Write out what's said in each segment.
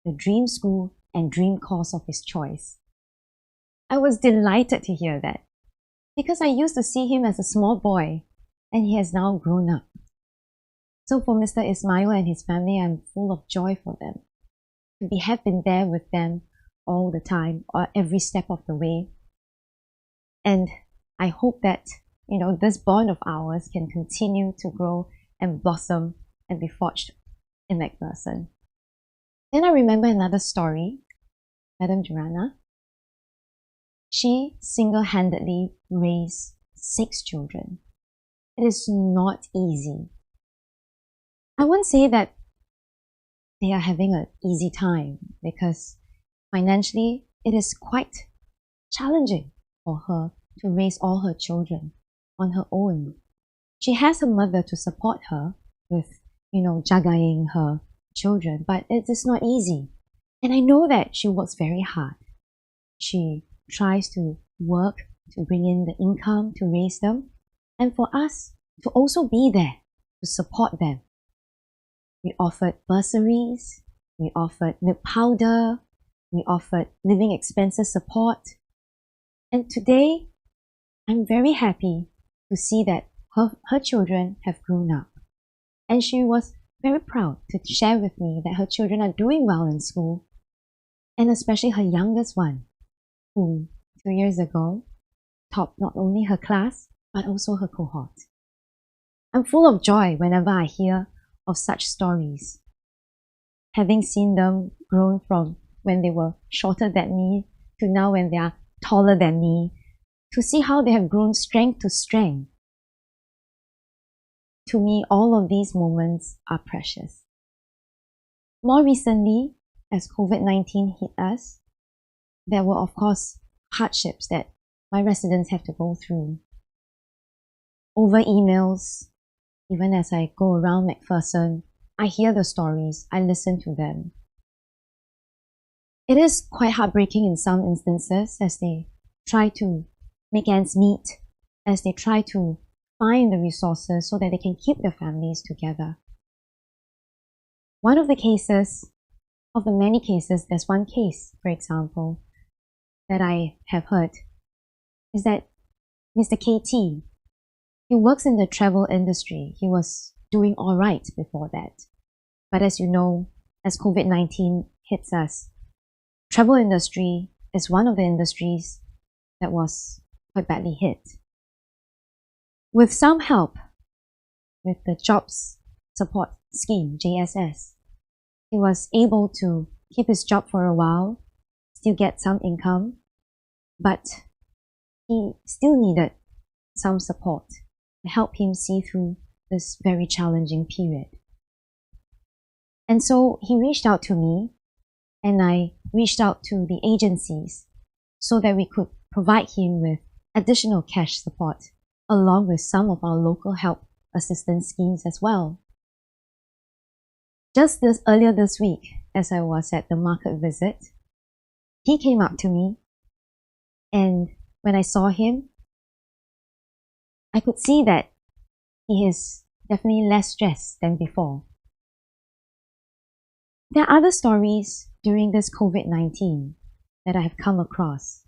the dream school and dream course of his choice. I was delighted to hear that, because I used to see him as a small boy, and he has now grown up. So for Mr. Ismail and his family, I'm full of joy for them. We have been there with them all the time, or every step of the way. And I hope that, this bond of ours can continue to grow and blossom and be forged in McPherson. Then I remember another story, Madam Joanna. She single-handedly raised 6 children. It is not easy. I won't say that they are having an easy time, because financially it is quite challenging for her to raise all her children on her own. She has her mother to support her with, jagaying her children, but it is not easy. And I know that she works very hard. She tries to work to bring in the income to raise them, and for us to also be there to support them. We offered bursaries, we offered milk powder, we offered living expenses support. And today, I'm very happy to see that her children have grown up. And she was very proud to share with me that her children are doing well in school, and especially her youngest one, who 2 years ago topped not only her class, but also her cohort. I'm full of joy whenever I hear of such stories, having seen them grown from when they were shorter than me to now when they are taller than me, to see how they have grown strength to strength. To me, all of these moments are precious. More recently, as COVID-19 hit us, there were of course hardships that my residents have to go through. Over emails, even as I go around McPherson, I hear the stories, I listen to them. It is quite heartbreaking in some instances as they try to make ends meet, as they try to find the resources so that they can keep their families together. One of the cases, of the many cases, there's one case, for example, that I have heard, is that Mr. KT, he works in the travel industry. He was doing all right before that. But as you know, as COVID-19 hits us, travel industry is one of the industries that was quite badly hit. With some help with the Jobs Support Scheme, JSS, he was able to keep his job for a while, still get some income, but he still needed some support to help him see through this very challenging period. And so he reached out to me, and I reached out to the agencies so that we could provide him with additional cash support, along with some of our local help assistance schemes as well. Just earlier this week, as I was at the market visit, he came up to me, and when I saw him, I could see that he is definitely less stressed than before. There are other stories during this COVID-19 that I have come across,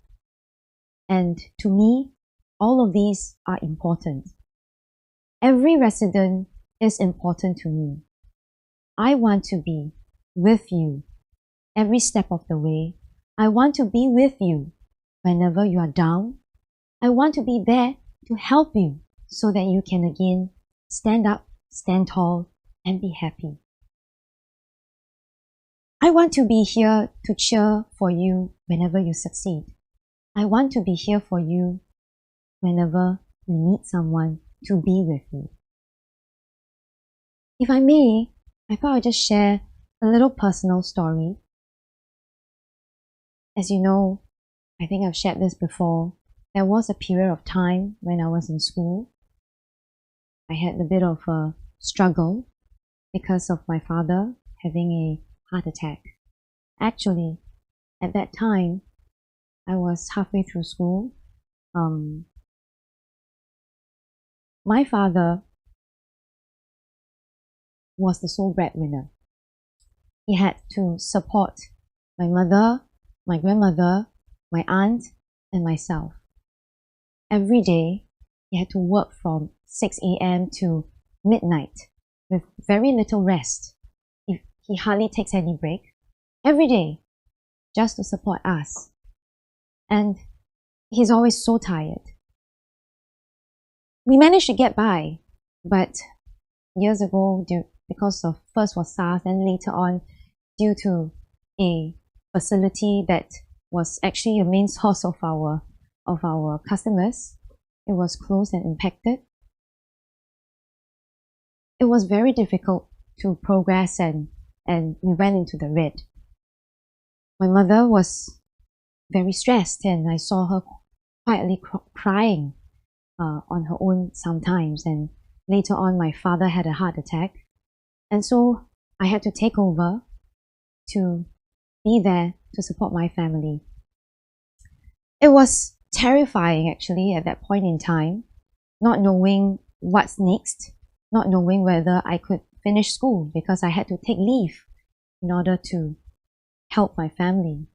and to me, all of these are important. Every resident is important to me. I want to be with you every step of the way. I want to be with you whenever you are down. I want to be there to help you so that you can again stand up, stand tall, and be happy. I want to be here to cheer for you whenever you succeed. I want to be here for you whenever you need someone to be with you. If I may, I thought I'd just share a little personal story. As you know, I think I've shared this before, there was a period of time when I was in school. I had a bit of a struggle because of my father having a heart attack. Actually, at that time, I was halfway through school. My father was the sole breadwinner. he had to support my mother, my grandmother, my aunt, and myself. Every day, he had to work from 6 a.m. to midnight with very little rest. He hardly takes any break. Every day, just to support us. And he's always so tired. We managed to get by, but years ago, because of first was SARS and later on due to a facility that was actually a main source of our customers, it was closed and impacted. It was very difficult to progress and we went into the red. My mother was very stressed and I saw her quietly crying on her own sometimes, and later on my father had a heart attack, and so I had to take over to be there to support my family. It was terrifying actually at that point in time, not knowing what's next, not knowing whether I could finish school because I had to take leave in order to help my family.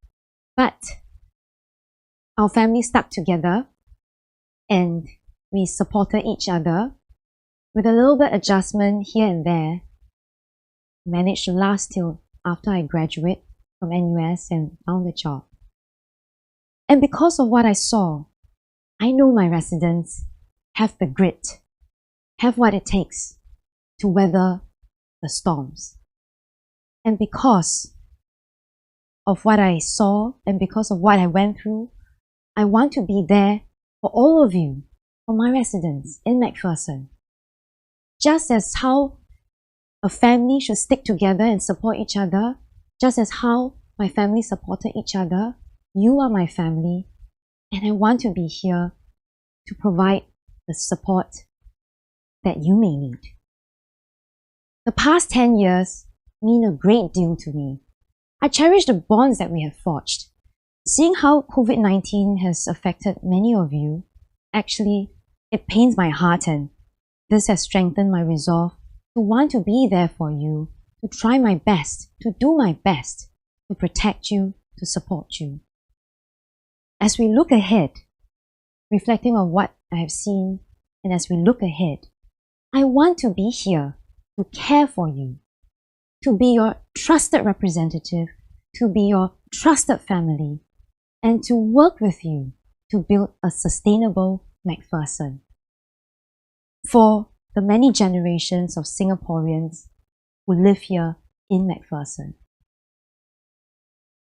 But our family stuck together and we supported each other with a little bit adjustment here and there. Managed to last till after I graduate from NUS and found a job. And because of what I saw, I know my residents have the grit, have what it takes to weather the storms. And because of what I saw and because of what I went through, I want to be there for all of you, for my residents in McPherson. Just as how a family should stick together and support each other, just as how my family supported each other, you are my family, and I want to be here to provide the support that you may need. The past 10 years mean a great deal to me. I cherish the bonds that we have forged. Seeing how COVID-19 has affected many of you, actually, it pains my heart, and this has strengthened my resolve to want to be there for you, to try my best, to do my best, to protect you, to support you. As we look ahead, reflecting on what I have seen, and as we look ahead, I want to be here to care for you, to be your trusted representative, to be your trusted family, and to work with you to build a sustainable McPherson for the many generations of Singaporeans who live here in McPherson.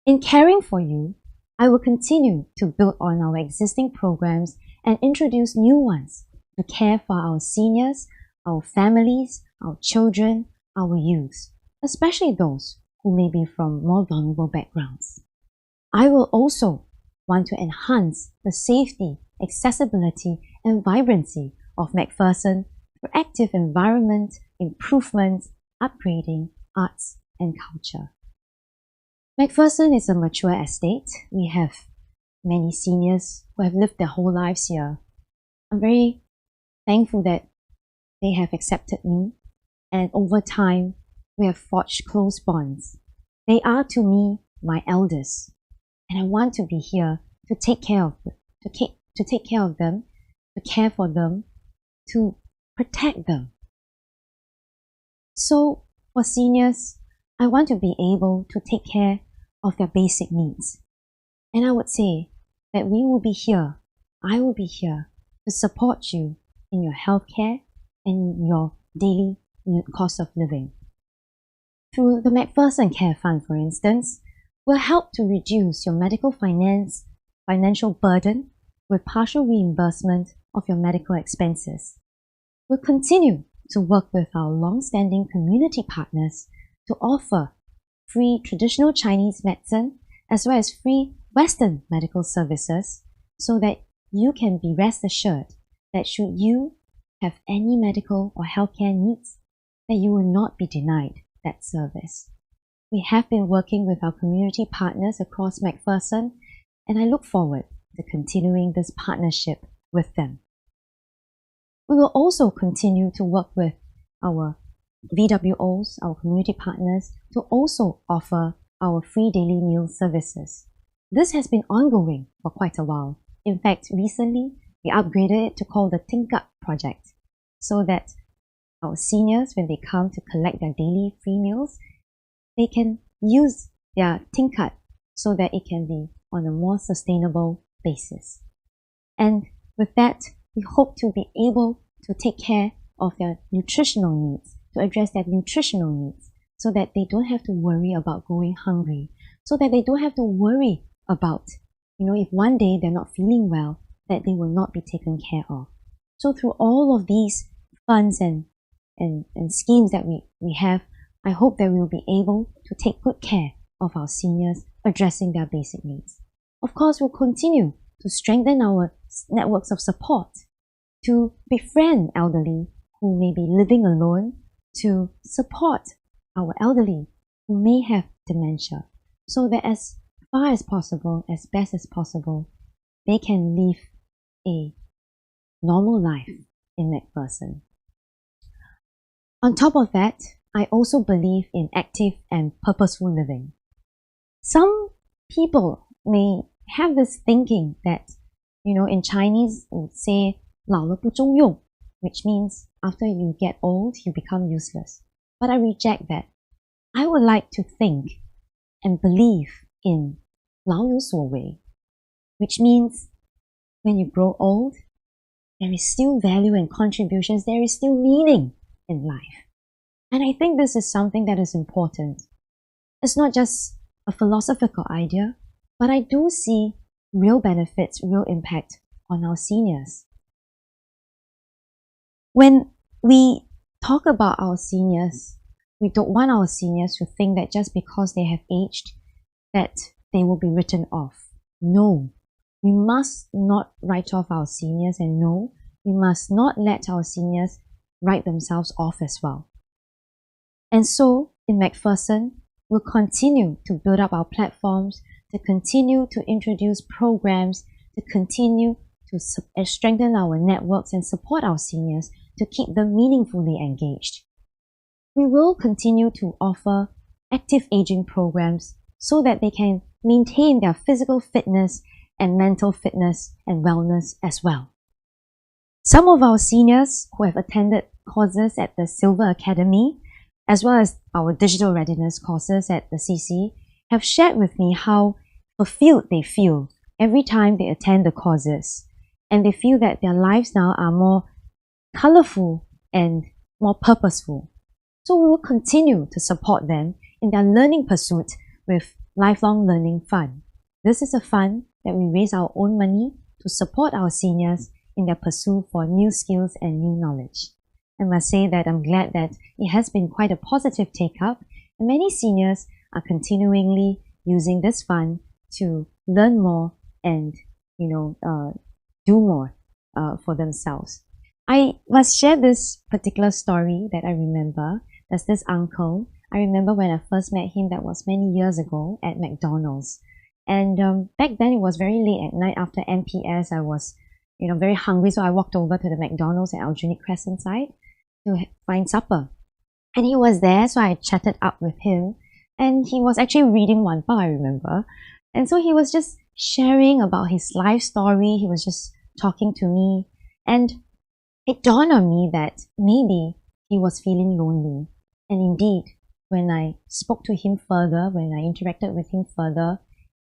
In caring for you, I will continue to build on our existing programs and introduce new ones to care for our seniors, our families, our children, our youth, especially those who may be from more vulnerable backgrounds. I will also want to enhance the safety, accessibility, and vibrancy of McPherson through active environment, improvement, upgrading, arts, and culture. McPherson is a mature estate. We have many seniors who have lived their whole lives here. I'm very thankful that they have accepted me, and over time, we have forged close bonds. They are to me my elders, and I want to be here to take care of them, to take care of them, to care for them, to protect them. So for seniors, I want to be able to take care of their basic needs. And I would say that we will be here, I will be here to support you in your healthcare and your daily cost of living. Through the McPherson Care Fund, for instance, will help to reduce your medical financial burden with partial reimbursement of your medical expenses. We'll continue to work with our long-standing community partners to offer free traditional Chinese medicine as well as free Western medical services so that you can be rest assured that should you have any medical or healthcare needs, that you will not be denied that service. We have been working with our community partners across McPherson, and I look forward to continuing this partnership with them. We will also continue to work with our VWOs, our community partners, to also offer our free daily meal services. This has been ongoing for quite a while. In fact, recently, we upgraded it to call the Tingkat project, so that our seniors, when they come to collect their daily free meals, they can use their Tingkat so that it can be on a more sustainable basis. And with that, we hope to be able to take care of their nutritional needs, to address their nutritional needs, so that they don't have to worry about going hungry, so that they don't have to worry about, if one day they're not feeling well, that they will not be taken care of. So through all of these funds and schemes that we have, I hope that we will be able to take good care of our seniors, addressing their basic needs. Of course, we'll continue to strengthen our networks of support, to befriend elderly who may be living alone, to support our elderly who may have dementia, so that as far as possible, as best as possible, they can live a normal life in McPherson. On top of that, I also believe in active and purposeful living. Some people may have this thinking that, in Chinese, we would say 老了不中用, which means after you get old, you become useless. But I reject that. I would like to think and believe in 老有所为, which means when you grow old, there is still value and contributions, there is still meaning in life. And I think this is something that is important. It's not just a philosophical idea, but I do see real benefits, real impact on our seniors. When we talk about our seniors, we don't want our seniors to think that just because they have aged, that they will be written off. No, we must not write off our seniors, and no, we must not let our seniors write themselves off as well. And so, in McPherson, we'll continue to build up our platforms, to continue to introduce programs, to continue to strengthen our networks and support our seniors to keep them meaningfully engaged. We will continue to offer active aging programs so that they can maintain their physical fitness and mental fitness and wellness as well. Some of our seniors who have attended courses at the Silver Academy, as well as our digital readiness courses at the CC, have shared with me how fulfilled they feel every time they attend the courses. And they feel that their lives now are more colorful and more purposeful. So we will continue to support them in their learning pursuit with Lifelong Learning Fund. This is a fund that we raise our own money to support our seniors in their pursuit for new skills and new knowledge. I must say that I'm glad that it has been quite a positive take-up, and many seniors are continually using this fund to learn more and, do more for themselves. I must share this particular story that I remember. There's this uncle. I remember when I first met him, that was many years ago at McDonald's. And back then it was very late at night after MPS. I was, very hungry, so I walked over to the McDonald's at Aljunied Crescent side to find supper. And he was there, so I chatted up with him. And he was actually reading one part, I remember. And so he was just sharing about his life story. He was just talking to me. And it dawned on me that maybe he was feeling lonely. And indeed, when I spoke to him further, when I interacted with him further,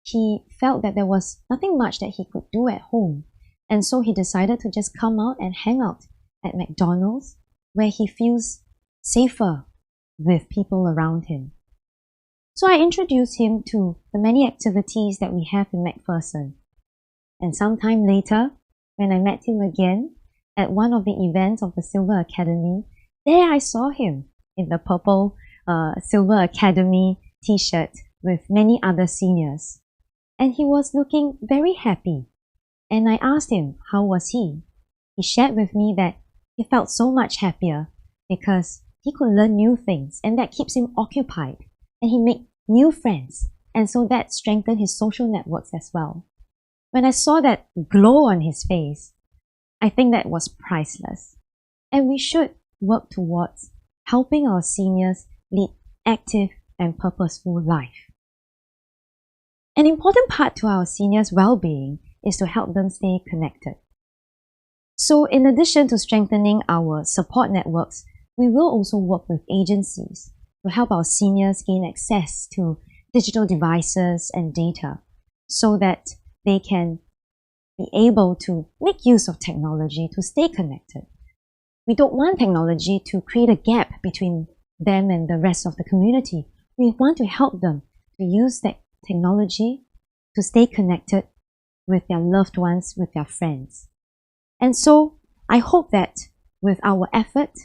he felt that there was nothing much that he could do at home. And so he decided to just come out and hang out at McDonald's, where he feels safer with people around him. So I introduced him to the many activities that we have in McPherson. And sometime later, when I met him again at one of the events of the Silver Academy, there I saw him in the purple Silver Academy t-shirt with many other seniors. And he was looking very happy. And I asked him, how was he? He shared with me that he felt so much happier because he could learn new things, and that keeps him occupied. And he made new friends, and so that strengthened his social networks as well. When I saw that glow on his face, I think that was priceless. And we should work towards helping our seniors lead active and purposeful life. An important part to our seniors' well-being is to help them stay connected. So in addition to strengthening our support networks, we will also work with agencies to help our seniors gain access to digital devices and data so that they can be able to make use of technology to stay connected. We don't want technology to create a gap between them and the rest of the community. We want to help them to use that technology to stay connected with their loved ones, with their friends. And so I hope that with our effort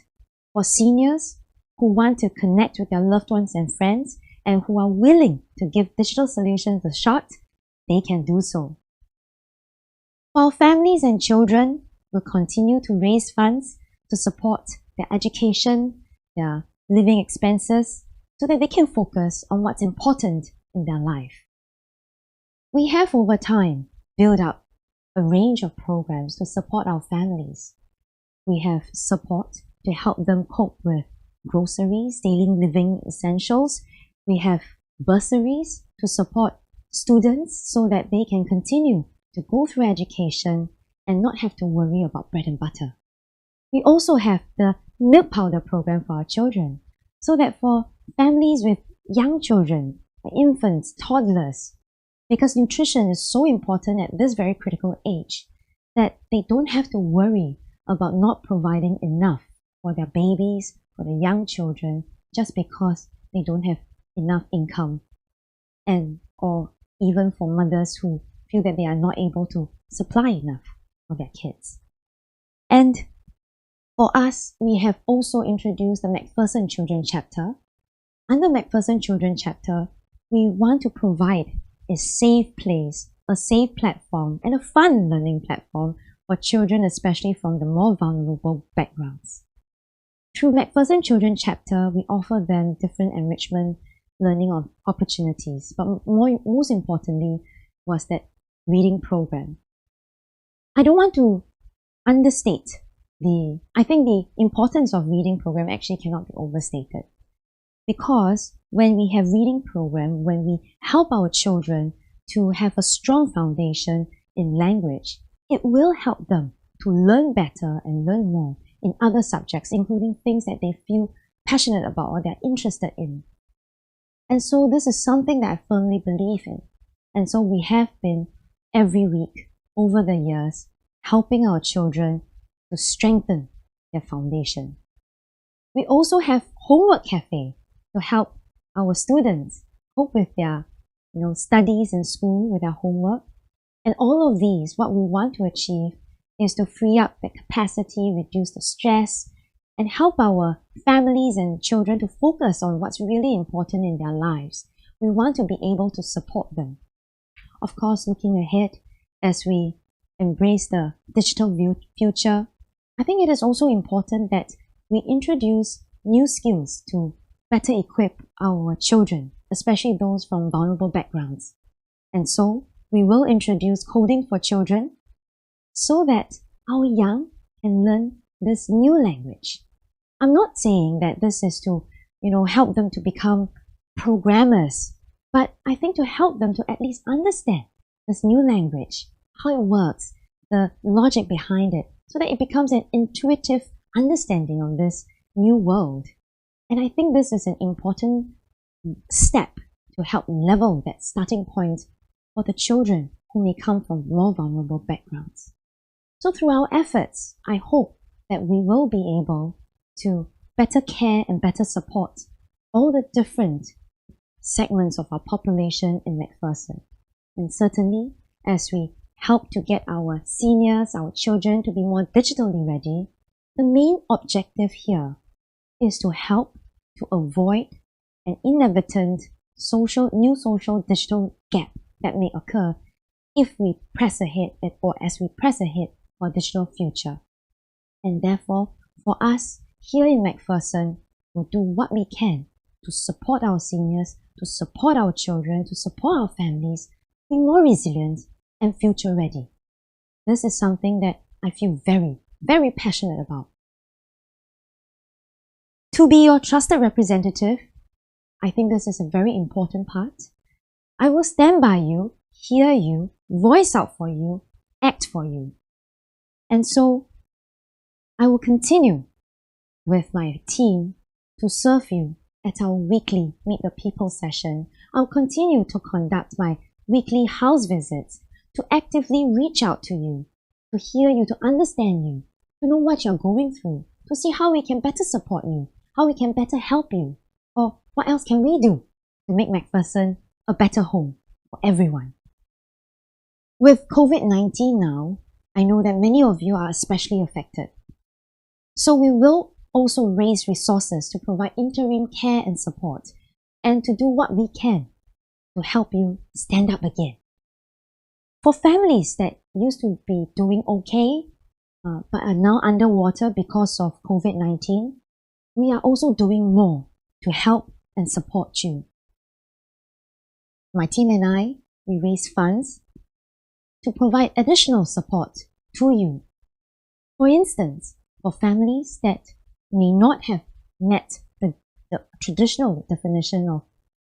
for seniors who want to connect with their loved ones and friends and who are willing to give digital solutions a shot, they can do so. While families and children will continue to raise funds to support their education, their living expenses, so that they can focus on what's important in their life. We have over time built up a range of programs to support our families. We have support to help them cope with groceries, daily living essentials. We have bursaries to support students so that they can continue to go through education and not have to worry about bread and butter. We also have the milk powder program for our children, so that for families with young children, infants, toddlers, because nutrition is so important at this very critical age, that they don't have to worry about not providing enough for their babies, for the young children, just because they don't have enough income, and or even for mothers who feel that they are not able to supply enough for their kids. And for us, we have also introduced the McPherson Children Chapter. Under McPherson Children Chapter, we want to provide a safe place, a safe platform, and a fun learning platform for children, especially from the more vulnerable backgrounds. Through McPherson Children Chapter, we offer them different enrichment learning opportunities, but most importantly was that reading program. I don't want to understate I think the importance of reading program actually cannot be overstated. Because when we have reading program, when we help our children to have a strong foundation in language, it will help them to learn better and learn more in other subjects, including things that they feel passionate about or they're interested in. And so this is something that I firmly believe in. And so we have been every week over the years helping our children to strengthen their foundation. We also have Homework Cafe to help our students cope with their studies in school, with their homework. And all of these, what we want to achieve is to free up the capacity, reduce the stress, and help our families and children to focus on what's really important in their lives. We want to be able to support them. Of course, looking ahead as we embrace the digital future, I think it is also important that we introduce new skills to better equip our children, especially those from vulnerable backgrounds. And so, we will introduce coding for children so that our young can learn this new language. I'm not saying that this is to, help them to become programmers, but I think to help them to at least understand this new language, how it works, the logic behind it, so that it becomes an intuitive understanding of this new world. And I think this is an important step to help level that starting point for the children who may come from more vulnerable backgrounds. So through our efforts, I hope that we will be able to better care and better support all the different segments of our population in McPherson. And certainly, as we help to get our seniors, our children to be more digitally ready, the main objective here is to help to avoid an inadvertent new social digital gap that may occur if we press ahead or as we press ahead for a digital future. And therefore, for us here in McPherson, we'll do what we can to support our seniors, to support our children, to support our families, be more resilient and future ready. This is something that I feel very, very passionate about. To be your trusted representative, I think this is a very important part. I will stand by you, hear you, voice out for you, act for you. And so, I will continue with my team to serve you at our weekly Meet the People session. I'll continue to conduct my weekly house visits, to actively reach out to you, to hear you, to understand you, to know what you're going through, to see how we can better support you, how we can better help you, or what else can we do to make McPherson a better home for everyone. With COVID-19 now, I know that many of you are especially affected. So we will also raise resources to provide interim care and support, and to do what we can to help you stand up again. For families that used to be doing okay, but are now underwater because of COVID-19, we are also doing more to help and support you. My team and I, we raise funds to provide additional support to you. For instance, for families that may not have met the traditional definition of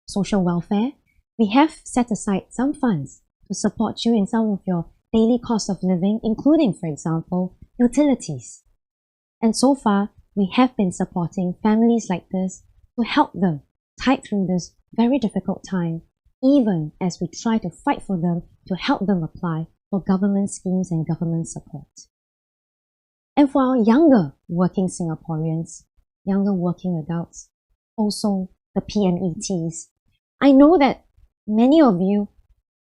social welfare, we have set aside some funds to support you in some of your daily cost of living, including, for example, utilities. And so far, we have been supporting families like this to help them tide through this very difficult time, even as we try to fight for them to help them apply for government schemes and government support. And for our younger working Singaporeans, younger working adults, also the PMETs, I know that many of you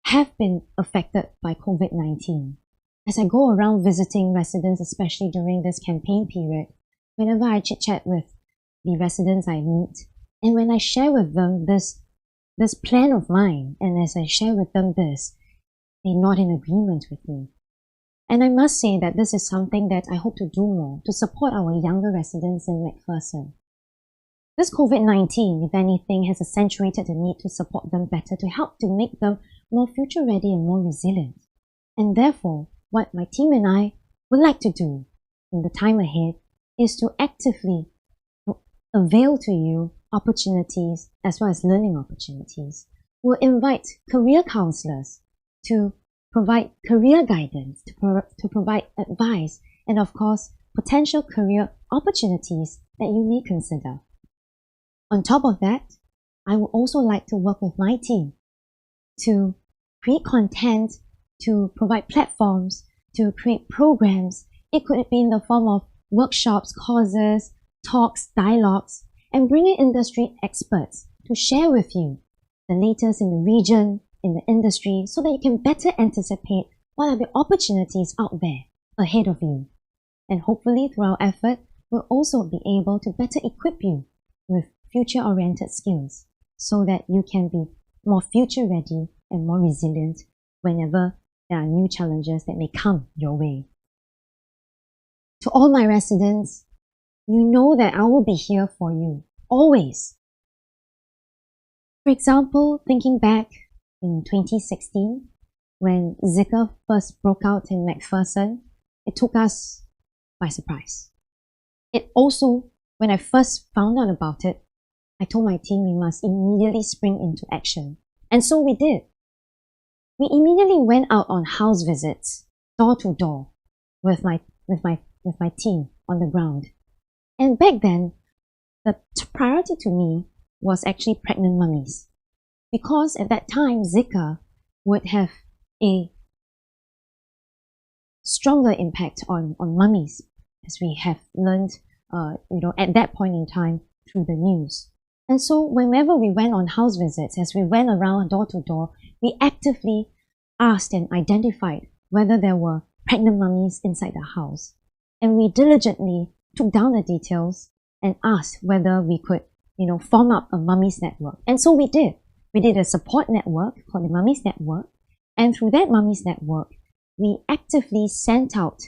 have been affected by COVID-19. As I go around visiting residents, especially during this campaign period, whenever I chit-chat with the residents I meet, and when I share with them this plan of mine, and as I share with them this, they're not in agreement with me. And I must say that this is something that I hope to do more to support our younger residents in McPherson. This COVID-19, if anything, has accentuated the need to support them better, to help to make them more future-ready and more resilient. And therefore, what my team and I would like to do in the time ahead is to actively avail to you opportunities as well as learning opportunities. We'll invite career counselors to provide career guidance, to provide advice, and of course, potential career opportunities that you may consider. On top of that, I would also like to work with my team to create content, to provide platforms, to create programs. It could be in the form of workshops, courses, talks, dialogues, and bring in industry experts to share with you the latest in the region, in the industry, so that you can better anticipate what are the opportunities out there ahead of you. And hopefully through our effort, we'll also be able to better equip you with future-oriented skills so that you can be more future-ready and more resilient whenever there are new challenges that may come your way. To all my residents, you know that I will be here for you, always. For example, thinking back in 2016, when Zika first broke out in McPherson, it took us by surprise. It also, when I first found out about it, I told my team we must immediately spring into action. And so we did. We immediately went out on house visits, door to door, with my team on the ground. And back then, the priority to me was actually pregnant mummies. Because at that time, Zika would have a stronger impact on mummies, as we have learned, at that point in time through the news. And so whenever we went on house visits, as we went around door to door, we actively asked and identified whether there were pregnant mummies inside the house. And we diligently took down the details and asked whether we could, form up a mummies network. And so we did. We did a support network called the Mummies Network. And through that Mummies Network, we actively sent out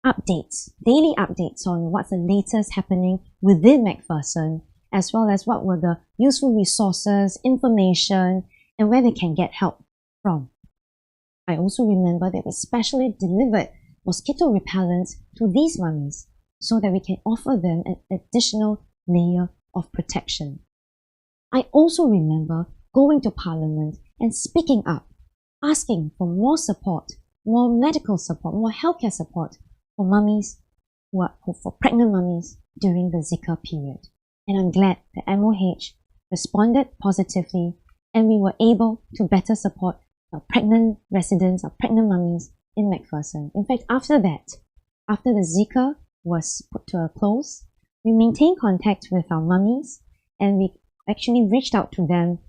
updates, daily updates on what's the latest happening within McPherson, as well as what were the useful resources, information, and where they can get help from. I also remember that we specially delivered mosquito repellents to these mummies so that we can offer them an additional layer of protection. I also remember going to Parliament and speaking up, asking for more support, more medical support, more healthcare support for mummies, for pregnant mummies during the Zika period. And I'm glad that MOH responded positively and we were able to better support our pregnant residents, our pregnant mummies in McPherson. In fact, after that, after the Zika was put to a close, we maintained contact with our mummies and we actually reached out to them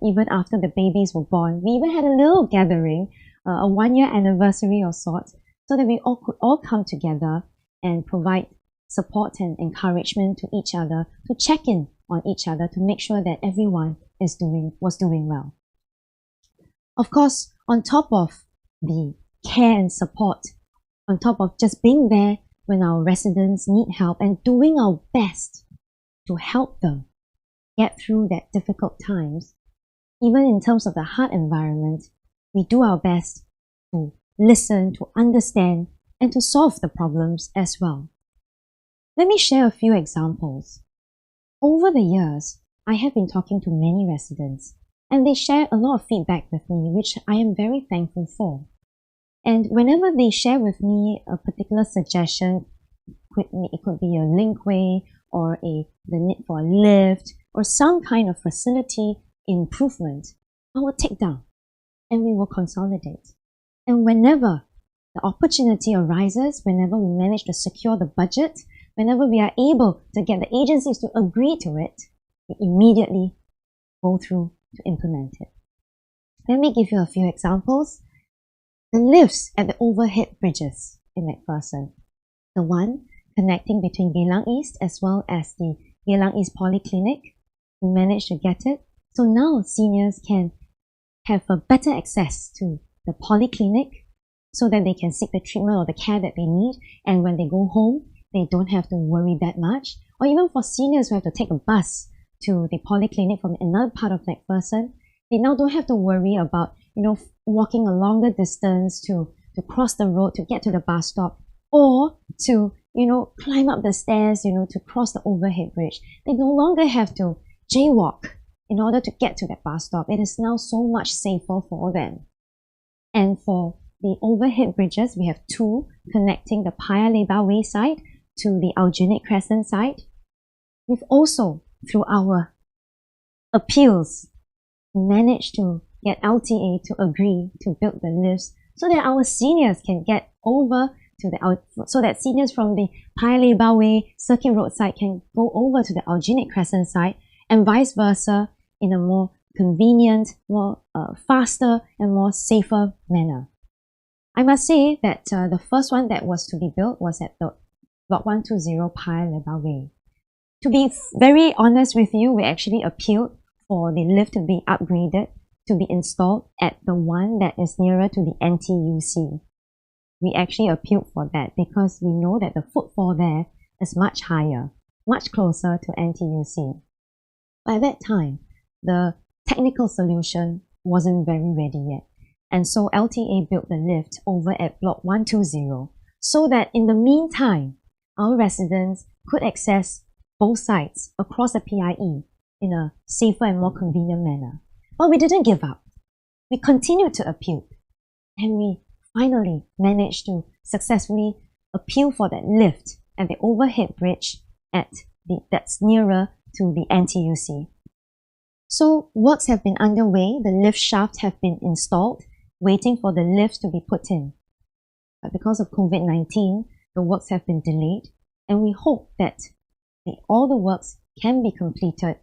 even after the babies were born. We even had a little gathering, a 1-year anniversary of sorts, so that we all could all come together and provide support and encouragement to each other, to check in on each other, to make sure that everyone was doing well. Of course, on top of the care and support, on top of just being there when our residents need help and doing our best to help them get through that difficult times, even in terms of the hard environment, we do our best to listen, to understand, and to solve the problems as well. Let me share a few examples. Over the years, I have been talking to many residents, and they share a lot of feedback with me, which I am very thankful for. And whenever they share with me a particular suggestion, it could be a linkway or the need for a lift or some kind of facility improvement, I will take down and we will consolidate. And whenever the opportunity arises, whenever we manage to secure the budget, whenever we are able to get the agencies to agree to it, we immediately go through to implement it. Let me give you a few examples. The lifts at the overhead bridges in McPherson, the one connecting between Geylang East as well as the Geylang East Polyclinic, we managed to get it. So now seniors can have a better access to the polyclinic so that they can seek the treatment or the care that they need, and when they go home, they don't have to worry that much. Or even for seniors who have to take a bus to the polyclinic from another part of McPherson, they now don't have to worry about, walking a longer distance to cross the road to get to the bus stop, or to, climb up the stairs, to cross the overhead bridge. They no longer have to jaywalk in order to get to that bus stop. It is now so much safer for them. And for the overhead bridges, we have two connecting the Paya Lebar Way side to the Aljunied Crescent side. We've also, through our appeals, managed to get LTA to agree to build the lifts so that our seniors can get over to so that seniors from the Paya Lebar Way Circuit Road side can go over to the Aljunied Crescent side, and vice versa, in a more convenient, more faster and more safer manner. I must say that the first one that was to be built was at the Block 120 Paya Lebar Way. To be very honest with you, we actually appealed for the lift to be upgraded, to be installed at the one that is nearer to the NTUC. We actually appealed for that because we know that the footfall there is much higher, much closer to NTUC. By that time, the technical solution wasn't very ready yet. And so LTA built the lift over at Block 120 so that in the meantime, our residents could access both sides across the PIE in a safer and more convenient manner. But we didn't give up. We continued to appeal, and we finally managed to successfully appeal for that lift at the overhead bridge that's nearer to the NTUC. So works have been underway. The lift shaft have been installed, waiting for the lift to be put in. But because of COVID-19, the works have been delayed, and we hope that all the works can be completed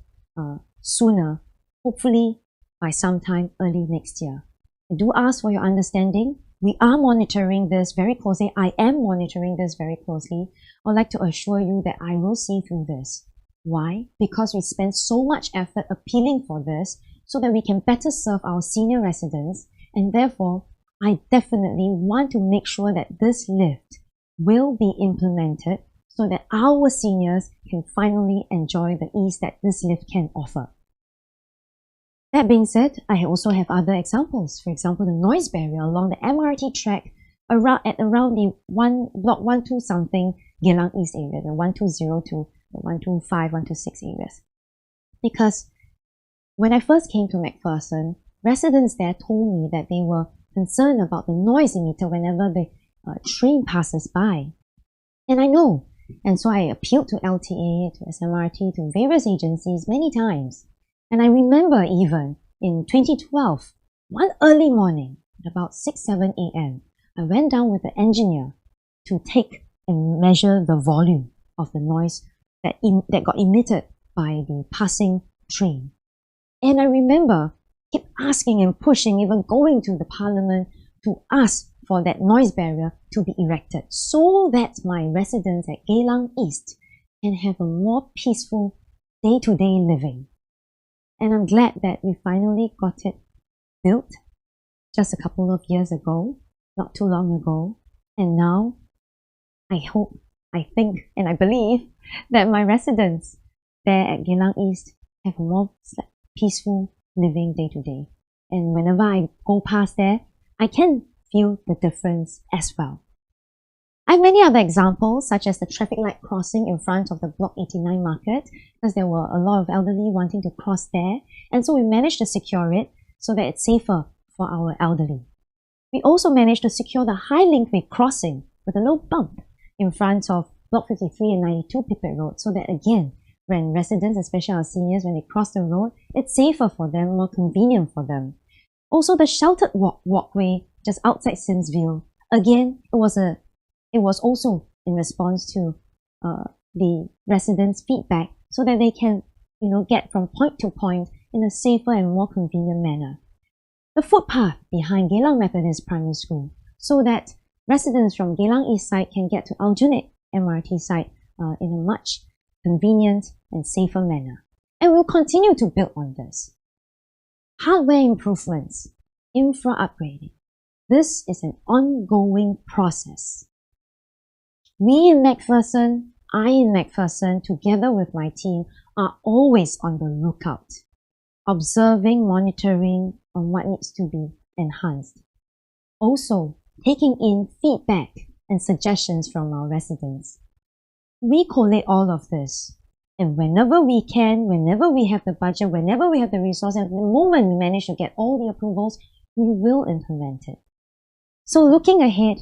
sooner, hopefully by sometime early next year. I do ask for your understanding. We are monitoring this very closely. I am monitoring this very closely. I'd like to assure you that I will see through this. Why? Because we spend so much effort appealing for this so that we can better serve our senior residents, and therefore, I definitely want to make sure that this lift will be implemented so that our seniors can finally enjoy the ease that this lift can offer. That being said, I also have other examples. For example, the noise barrier along the MRT track around the Block 120 something Geylang East area, the 120 to the 125, 126 areas. Because when I first came to McPherson, residents there told me that they were concerned about the noise emitted whenever the train passes by. And I know. And so I appealed to LTA, to SMRT, to various agencies many times. And I remember even in 2012, one early morning, at about 6, 7 a.m., I went down with the engineer to take and measure the volume of the noise that got emitted by the passing train. And I remember keep asking and pushing, even going to the parliament to ask for that noise barrier to be erected so that my residents at Geylang East can have a more peaceful day-to-day living. And I'm glad that we finally got it built just a couple of years ago, not too long ago. And now I hope, I think, and I believe that my residents there at Geylang East have a more peaceful living day-to-day. And whenever I go past there, I can feel the difference as well. I have many other examples, such as the traffic light crossing in front of the Block 89 market, because there were a lot of elderly wanting to cross there, and so we managed to secure it so that it's safer for our elderly. We also managed to secure the high linkway crossing with a low bump in front of Block 53 and 92 Pipit Road, so that again, when residents, especially our seniors, when they cross the road, it's safer for them, more convenient for them. Also, the sheltered walkway just outside Simsville. Again, it was also in response to the residents' feedback so that they can, get from point to point in a safer and more convenient manner. The footpath behind Geylang Methodist Primary School so that residents from Geylang East side can get to Aljunied MRT site in a much convenient and safer manner. And we'll continue to build on this. Hardware improvements, infra upgrading. This is an ongoing process. We in McPherson, I in McPherson, together with my team, are always on the lookout, observing, monitoring on what needs to be enhanced. Also, taking in feedback and suggestions from our residents. We collate all of this, and whenever we can, whenever we have the budget, whenever we have the resources, and the moment we manage to get all the approvals, we will implement it. So looking ahead,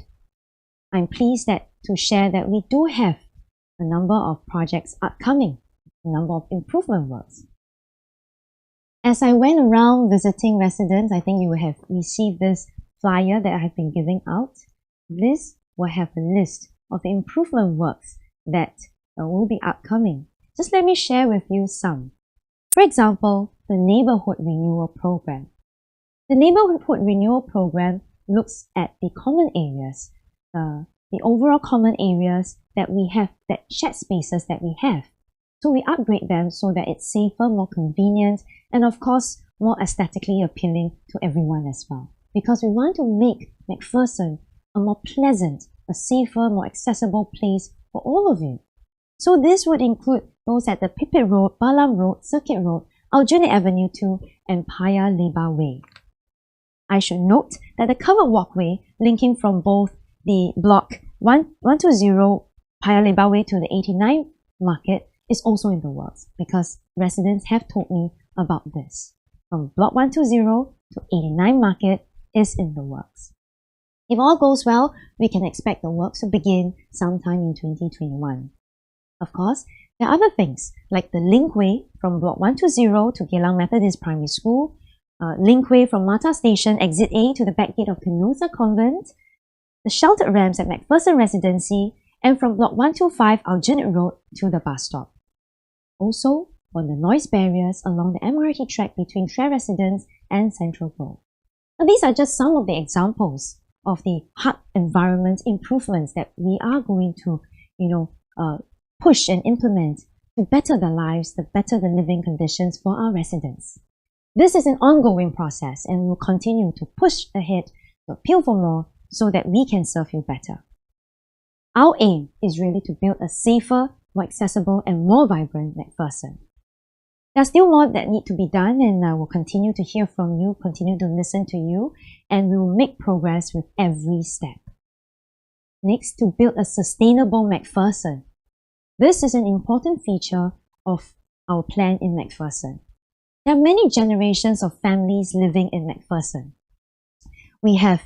I'm pleased to share that we do have a number of projects upcoming, a number of improvement works. As I went around visiting residents, I think you will have received this flyer that I have been giving out. This will have a list of the improvement works that will be upcoming. Just let me share with you some. For example, the Neighborhood Renewal Program. The Neighborhood Renewal Program looks at the common areas, the overall common areas that we have, that shared spaces that we have. So we upgrade them so that it's safer, more convenient, and of course, more aesthetically appealing to everyone as well. Because we want to make McPherson a more pleasant, a safer, more accessible place for all of you. So this would include those at the Pipit Road, Balam Road, Circuit Road, Aljunied Avenue 2, and Paya Lebar Way. I should note that the covered walkway linking from both the Block 120 Paya Lebar Way to the 89 Market is also in the works because residents have told me about this. From Block 120 to 89 Market is in the works. If all goes well, we can expect the works to begin sometime in 2021. Of course, there are other things like the linkway from Block 120 to Geylang Methodist Primary School, linkway from Mata Station Exit A to the back gate of Canusa Convent, the sheltered ramps at McPherson Residency, and from Block 125 Aljunied Road to the bus stop. Also, on the noise barriers along the MRT track between Tre Residence and Central Road. Now, these are just some of the examples of the hard environment improvements that we are going to, push and implement to better the lives, to better the living conditions for our residents. This is an ongoing process and we will continue to push ahead to appeal for more so that we can serve you better. Our aim is really to build a safer, more accessible and more vibrant McPherson. There's still more that need to be done and I will continue to hear from you, continue to listen to you, and we will make progress with every step. Next, to build a sustainable McPherson. This is an important feature of our plan in McPherson. There are many generations of families living in McPherson. We have,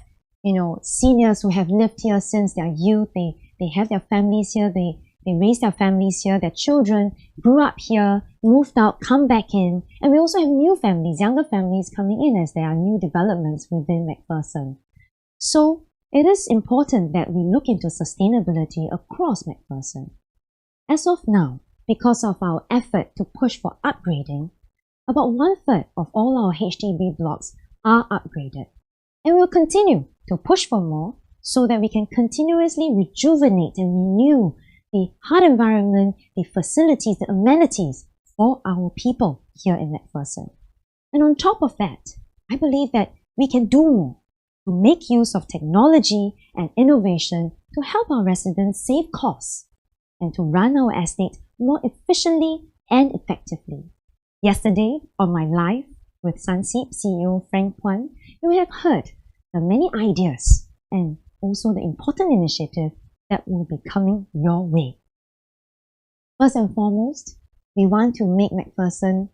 seniors who have lived here since their youth. They have their families here. They raise their families here. Their children grew up here, moved out, come back in. And we also have new families, younger families coming in as there are new developments within McPherson. So it is important that we look into sustainability across McPherson. As of now, because of our effort to push for upgrading, about 1/3 of all our HDB blocks are upgraded. And we'll continue to push for more so that we can continuously rejuvenate and renew the hard environment, the facilities, the amenities for our people here in McPherson. And on top of that, I believe that we can do more to make use of technology and innovation to help our residents save costs and to run our estate more efficiently and effectively. Yesterday, on my live with Sunseap CEO Frank Kwan, you have heard the many ideas and also the important initiative that will be coming your way. First and foremost, we want to make McPherson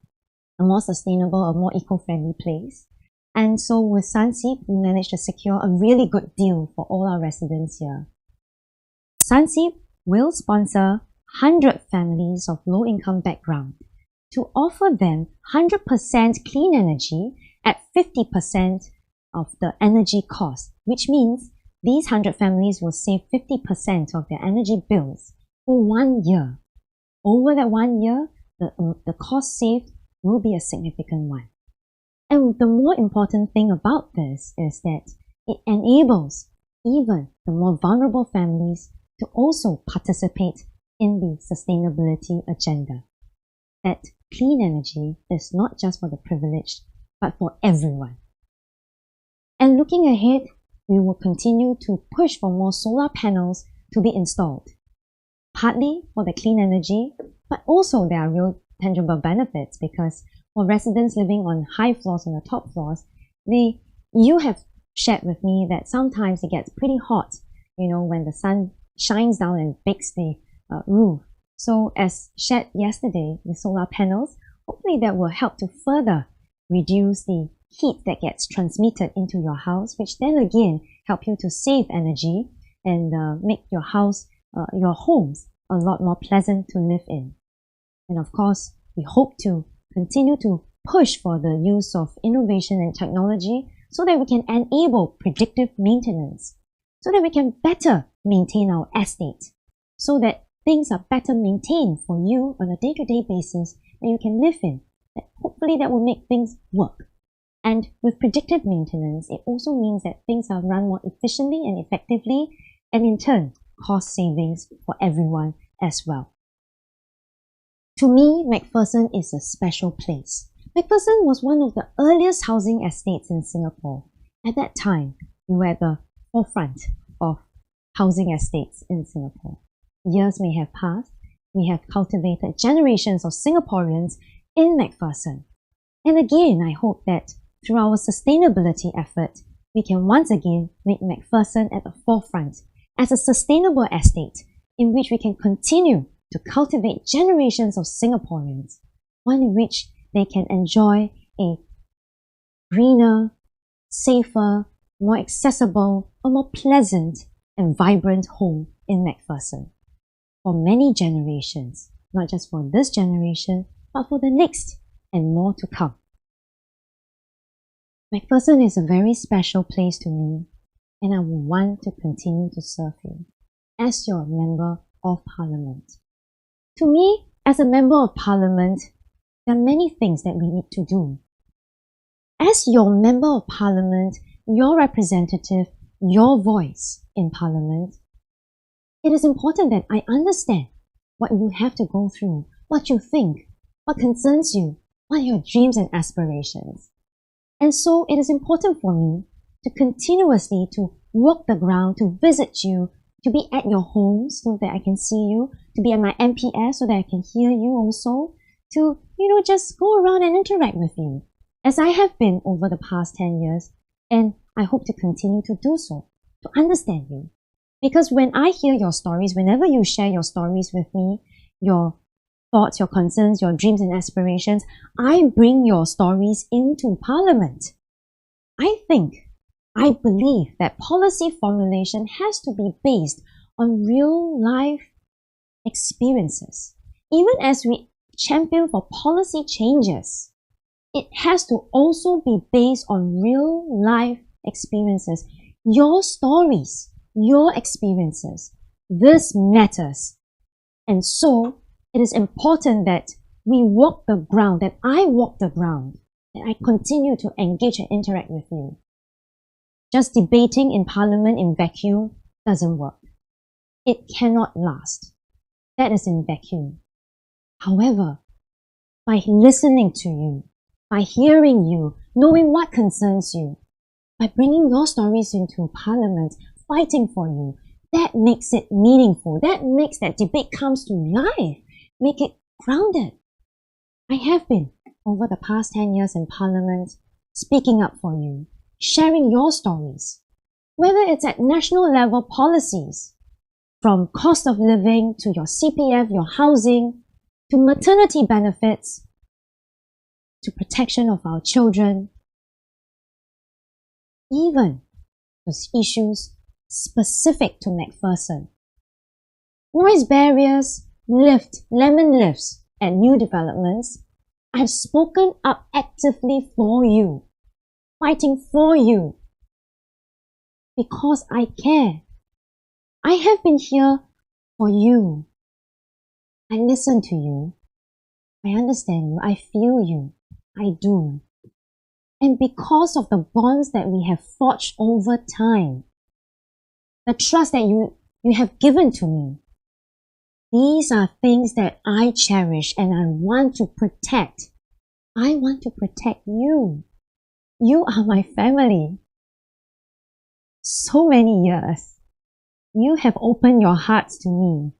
a more sustainable, a more eco-friendly place. And so with Sunseap, we managed to secure a really good deal for all our residents here. Sunseap will sponsor 100 families of low-income background to offer them 100% clean energy at 50% of the energy cost, which means these 100 families will save 50% of their energy bills for 1 year. Over that 1 year, the cost saved will be a significant one. And the more important thing about this is that it enables even the more vulnerable families to also participate in the sustainability agenda. That clean energy is not just for the privileged, but for everyone. And looking ahead, we will continue to push for more solar panels to be installed, partly for the clean energy, but also there are real tangible benefits because for residents living on high floors, on the top floors, you have shared with me that sometimes it gets pretty hot, when the sun shines down and bakes the roof. So as shared yesterday with solar panels, hopefully that will help to further reduce the heat that gets transmitted into your house, which then again help you to save energy and make your house, your homes a lot more pleasant to live in. And of course, we hope to continue to push for the use of innovation and technology so that we can enable predictive maintenance, so that we can better maintain our estate, so that things are better maintained for you on a day-to-day basis that you can live in. Hopefully that will make things work. And with predictive maintenance, it also means that things are run more efficiently and effectively, and in turn, cost savings for everyone as well. To me, McPherson is a special place. McPherson was one of the earliest housing estates in Singapore. At that time, we were at the forefront of housing estates in Singapore. Years may have passed, we have cultivated generations of Singaporeans in McPherson. And again, I hope that through our sustainability effort, we can once again make McPherson at the forefront as a sustainable estate in which we can continue to cultivate generations of Singaporeans, one in which they can enjoy a greener, safer, more accessible, a more pleasant and vibrant home in McPherson for many generations, not just for this generation, but for the next and more to come. McPherson is a very special place to me, and I will want to continue to serve you as your Member of Parliament. To me, as a Member of Parliament, there are many things that we need to do. As your Member of Parliament, your representative, your voice in Parliament, it is important that I understand what you have to go through, what you think, what concerns you, what are your dreams and aspirations. And so it is important for me to continuously to walk the ground, to visit you, to be at your homes so that I can see you, to be at my MPS so that I can hear you also, to, just go around and interact with you, as I have been over the past 10 years, and I hope to continue to do so, to understand you. Because when I hear your stories, whenever you share your stories with me, your thoughts, your concerns, your dreams and aspirations. I bring your stories into Parliament. I believe that policy formulation has to be based on real life experiences. Even as we champion for policy changes, it has to also be based on real life experiences. Your stories, your experiences. This matters. And so it is important that we walk the ground, that I walk the ground, that I continue to engage and interact with you. Just debating in Parliament in vacuum doesn't work. It cannot last. That is in vacuum. However, by listening to you, by hearing you, knowing what concerns you, by bringing your stories into Parliament, fighting for you, that makes it meaningful. That makes that debate comes to life. Make it grounded. I have been, over the past 10 years in Parliament, speaking up for you, sharing your stories, whether it's at national level policies, from cost of living to your CPF, your housing, to maternity benefits, to protection of our children, even those issues specific to McPherson. Noise barriers, lemon lifts, and new developments. I've spoken up actively for you, fighting for you, because I care. I have been here for you. I listen to you. I understand you. I feel you. I do. And because of the bonds that we have forged over time, the trust that you have given to me, these are things that I cherish and I want to protect. I want to protect you. You are my family. So many years. You have opened your hearts to me.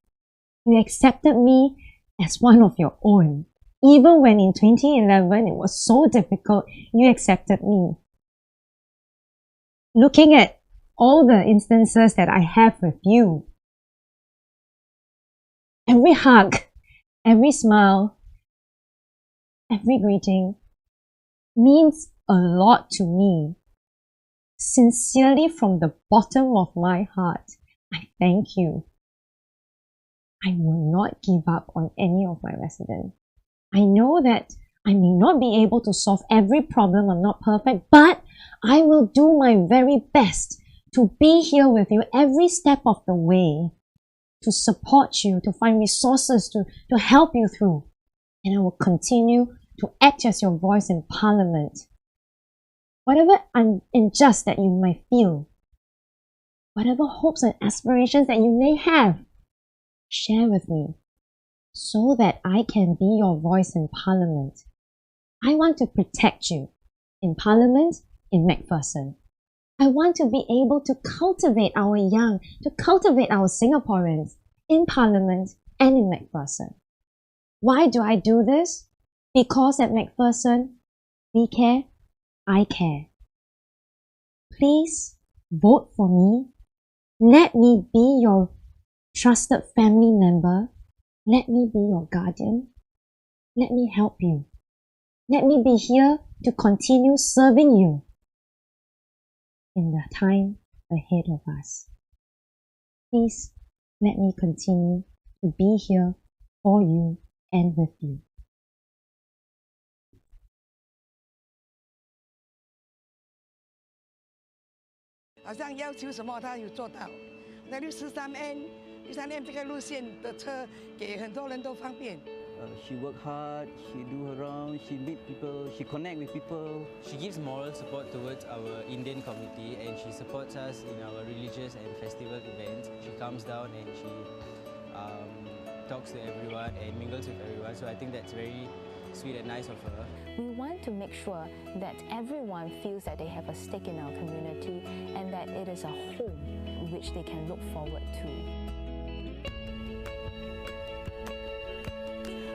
You accepted me as one of your own. Even when in 2011 it was so difficult, you accepted me. Looking at all the instances that I have with you, every hug, every smile, every greeting means a lot to me. Sincerely from the bottom of my heart, I thank you. I will not give up on any of my residents. I know that I may not be able to solve every problem. I'm not perfect, but I will do my very best to be here with you every step of the way, to support you, to find resources to help you through. And I will continue to act as your voice in Parliament. Whatever unjust that you may feel, whatever hopes and aspirations that you may have, share with me so that I can be your voice in Parliament. I want to protect you in Parliament, in McPherson. I want to be able to cultivate our young, to cultivate our Singaporeans in Parliament and in McPherson. Why do I do this? Because at McPherson, we care, I care. Please vote for me. Let me be your trusted family member. Let me be your guardian. Let me help you. Let me be here to continue serving you in the time ahead of us. Please let me continue to be here for you and with you. 好像要求什么他有做到。那63N这个路线的车给很多人都方便。She work hard, she do her round, she meet people, she connect with people. She gives moral support towards our Indian community and she supports us in our religious and festival events. She comes down and she talks to everyone and mingles with everyone. So I think that's very sweet and nice of her. We want to make sure that everyone feels that they have a stake in our community and that it is a home which they can look forward to.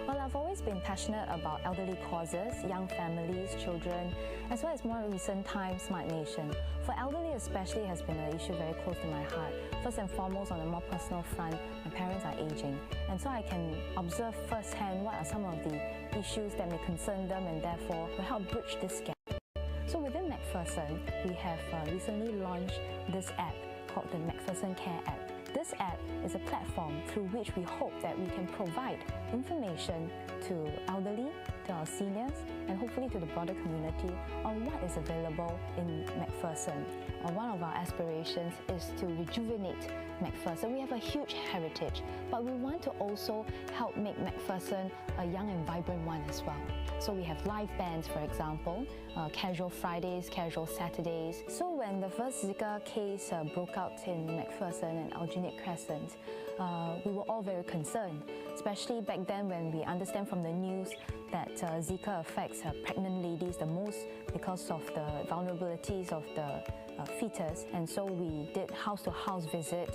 Well, our I've always been passionate about elderly causes, young families, children, as well as more recent times, Smart Nation. For elderly especially has been an issue very close to my heart. First and foremost, on a more personal front, my parents are aging, and so I can observe firsthand what are some of the issues that may concern them and therefore will help bridge this gap. So within McPherson, we have recently launched this app called the McPherson Care app. This app is a platform through which we hope that we can provide information to elderly, to our seniors, and hopefully to the broader community on what is available in McPherson. One of our aspirations is to rejuvenate McPherson. We have a huge heritage, but we want to also help make McPherson a young and vibrant one as well. So we have live bands, for example, casual Fridays, casual Saturdays. So when the first Zika case broke out in McPherson and Alginate Crescent, we were all very concerned, especially back then when we understand from the news that Zika affects pregnant ladies the most because of the vulnerabilities of the fetus. And so we did house-to-house visit.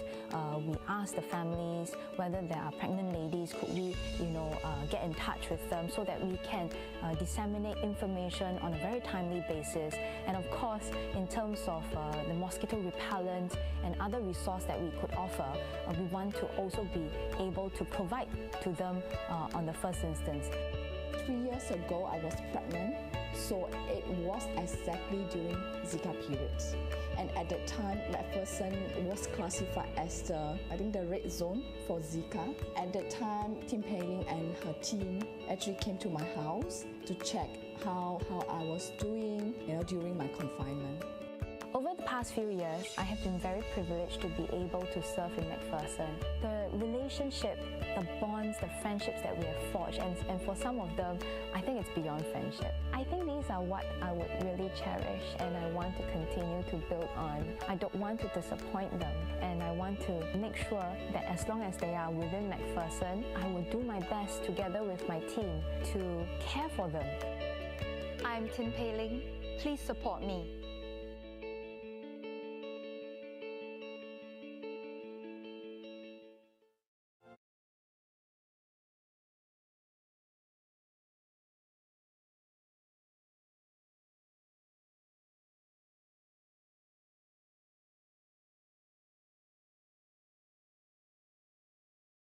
We asked the families whether there are pregnant ladies, could we, get in touch with them so that we can disseminate information on a very timely basis. And of course, in terms of the mosquito repellent and other resource that we could offer, we want to also be able to provide to them on the first instance. 3 years ago, I was pregnant, so it was exactly during Zika periods. And at that time, McPherson was classified as the red zone for Zika. At that time, Team Pei Ling and her team actually came to my house to check how I was doing, during my confinement. Over the past few years, I have been very privileged to be able to serve in McPherson. The relationship, the bonds, the friendships that we have forged, and for some of them, I think it's beyond friendship. I think these are what I would really cherish and I want to continue to build on. I don't want to disappoint them, and I want to make sure that as long as they are within McPherson, I will do my best together with my team to care for them. I'm Tin Pei Ling. Please support me.